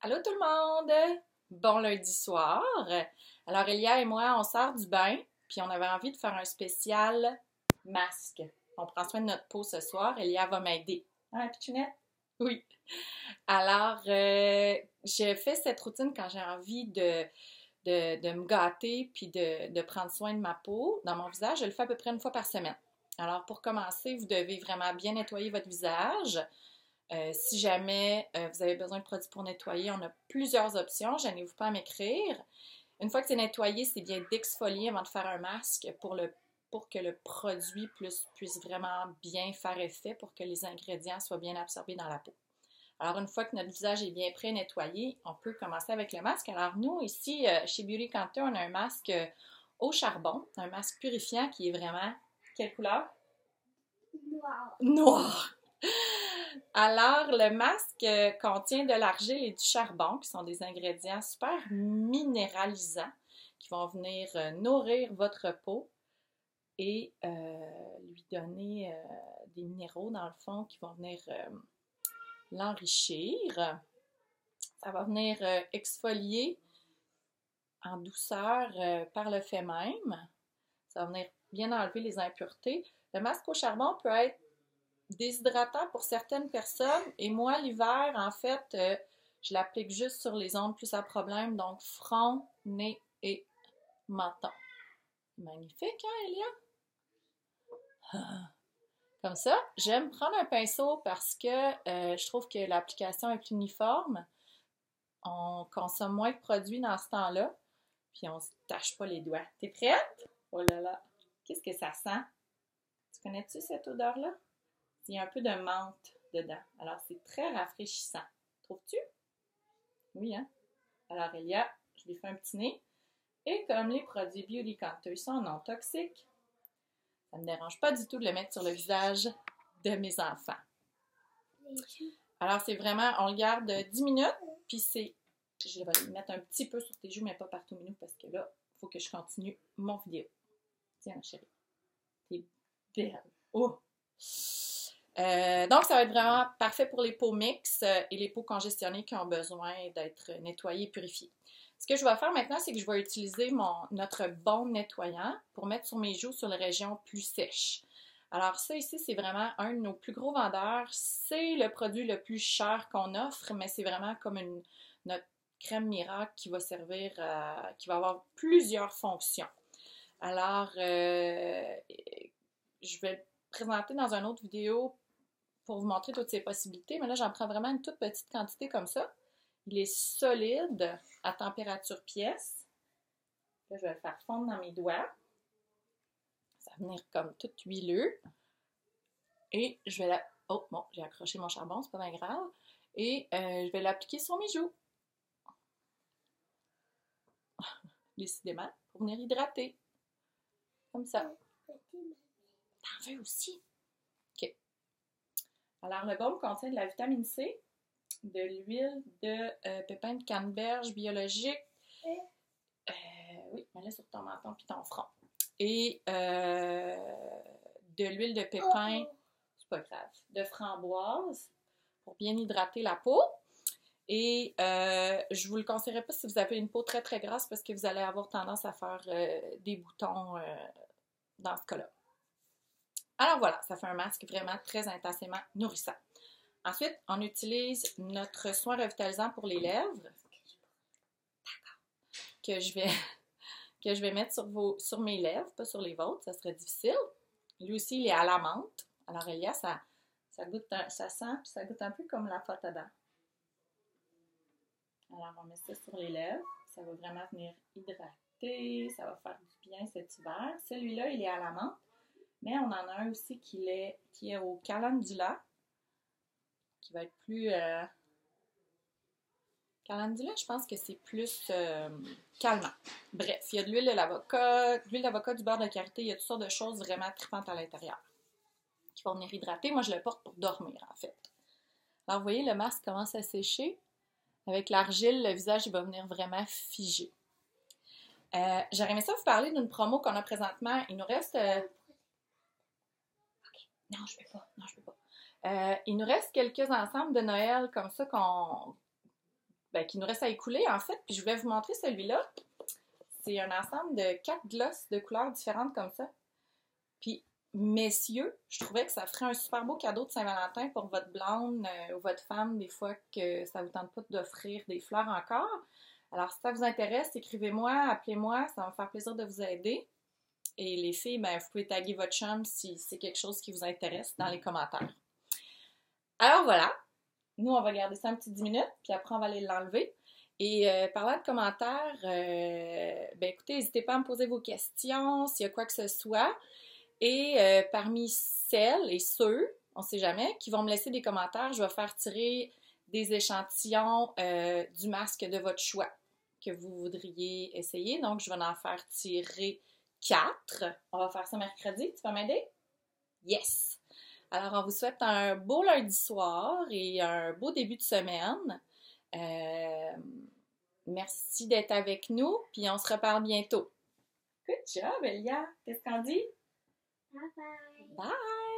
Allô tout le monde! Bon lundi soir. Alors Elia et moi, on sort du bain, puis on avait envie de faire un spécial masque. On prend soin de notre peau ce soir. Elia va m'aider. Hein, Pichounette? Oui. Alors, je fais cette routine quand j'ai envie de me gâter puis de prendre soin de ma peau. Dans mon visage, je le fais à peu près une fois par semaine. Alors, pour commencer, vous devez vraiment bien nettoyer votre visage. Si jamais vous avez besoin de produits pour nettoyer, on a plusieurs options. Gênez-vous pas à m'écrire. Une fois que c'est nettoyé, c'est bien d'exfolier avant de faire un masque pour que le produit puisse vraiment bien faire effet, pour que les ingrédients soient bien absorbés dans la peau. Alors, une fois que notre visage est bien prêt, nettoyé, on peut commencer avec le masque. Alors, nous, ici, chez Beauty Counter, on a un masque au charbon, un masque purifiant qui est vraiment... Quelle couleur? Noir. Noir! Alors, le masque contient de l'argile et du charbon, qui sont des ingrédients super minéralisants, qui vont venir nourrir votre peau et lui donner des minéraux, dans le fond, qui vont venir l'enrichir. Ça va venir exfolier en douceur par le fait même. Ça va venir bien enlever les impuretés. Le masque au charbon peut être déshydratant pour certaines personnes. Et moi, l'hiver, en fait, je l'applique juste sur les zones plus à problème, donc front, nez et menton. Magnifique, hein, Elia? Comme ça, j'aime prendre un pinceau parce que je trouve que l'application est plus uniforme. On consomme moins de produits dans ce temps-là, puis on se tâche pas les doigts. T'es prête? Oh là là! Qu'est-ce que ça sent? Tu connais-tu cette odeur-là? Il y a un peu de menthe dedans. Alors, c'est très rafraîchissant. Trouves-tu? Oui, hein? Alors, Elia, je lui fais un petit nez. Et comme les produits Beauty Counter sont non toxiques, ça ne me dérange pas du tout de le mettre sur le visage de mes enfants. Alors, c'est vraiment, on le garde 10 minutes, puis c'est, je vais le mettre un petit peu sur tes joues, mais pas partout, Minou, parce que là, il faut que je continue mon vidéo. Tiens, ma chérie. T'es belle. Oh! Donc, ça va être vraiment parfait pour les peaux mixtes et les peaux congestionnées qui ont besoin d'être nettoyées et purifiées. Ce que je vais faire maintenant, c'est que je vais utiliser notre baume nettoyant pour mettre sur mes joues sur les régions plus sèches. Alors ça ici, c'est vraiment un de nos plus gros vendeurs. C'est le produit le plus cher qu'on offre, mais c'est vraiment comme notre crème miracle qui va servir, qui va avoir plusieurs fonctions. Alors, je vais le présenter dans une autre vidéo pour vous montrer toutes ces possibilités, mais là, j'en prends vraiment une toute petite quantité comme ça. Il est solide à température pièce. Là, je vais le faire fondre dans mes doigts. Ça va venir comme tout huileux. Et je vais Oh, bon, j'ai accroché mon charbon, c'est pas bien grave. Et je vais l'appliquer sur mes joues. Décidément, pour venir hydrater. Comme ça. T'en veux aussi? OK. Alors, le baume contient de la vitamine C, de l'huile de pépins de canneberge biologique. Oui, mets-le sur ton menton puis ton front. Et de l'huile de pépins, c'est pas grave, de framboise pour bien hydrater la peau. Et je vous le conseillerais pas si vous avez une peau très très grasse parce que vous allez avoir tendance à faire des boutons dans ce cas-là. Alors voilà, ça fait un masque vraiment très intensément nourrissant. Ensuite, on utilise notre soin revitalisant pour les lèvres que je vais mettre sur mes lèvres, pas sur les vôtres, ça serait difficile. Lui aussi, il est à la menthe. Alors, Elia, ça sent, puis ça goûte un peu comme la pâte à dents. Alors, on met ça sur les lèvres. Ça va vraiment venir hydrater, ça va faire du bien cet hiver. Celui-là, il est à la menthe, mais on en a un aussi qui est au calendula, qui va être plus... calendula, je pense que c'est plus calmant. Bref, il y a de l'huile d'avocat, du beurre de karité, il y a toutes sortes de choses vraiment tripantes à l'intérieur qui vont venir hydrater. Moi, je le porte pour dormir, en fait. Alors, vous voyez, le masque commence à sécher. Avec l'argile, le visage, il va venir vraiment figé. J'aurais aimé ça vous parler d'une promo qu'on a présentement. Il nous reste... OK. Non, je peux pas. Il nous reste quelques ensembles de Noël comme ça qui nous reste à écouler, en fait. Puis je voulais vous montrer celui-là. C'est un ensemble de 4 glosses de couleurs différentes comme ça. Puis, messieurs, je trouvais que ça ferait un super beau cadeau de Saint-Valentin pour votre blonde ou votre femme, des fois que ça vous tente pas d'offrir des fleurs encore. Alors, si ça vous intéresse, écrivez-moi, appelez-moi, ça va me faire plaisir de vous aider. Et les filles, vous pouvez taguer votre chum si c'est quelque chose qui vous intéresse dans les commentaires. Alors voilà, nous on va garder ça un petit 10 minutes, puis après on va aller l'enlever. Et parlant de commentaires, écoutez, n'hésitez pas à me poser vos questions, s'il y a quoi que ce soit. Et parmi celles et ceux, on ne sait jamais, qui vont me laisser des commentaires, je vais faire tirer des échantillons du masque de votre choix que vous voudriez essayer. Donc, je vais en faire tirer 4. On va faire ça mercredi. Tu vas m'aider? Yes! Alors, on vous souhaite un beau lundi soir et un beau début de semaine. Merci d'être avec nous, puis on se reparle bientôt. Good job, Elia! Qu'est-ce qu'on dit? Bye bye. Bye!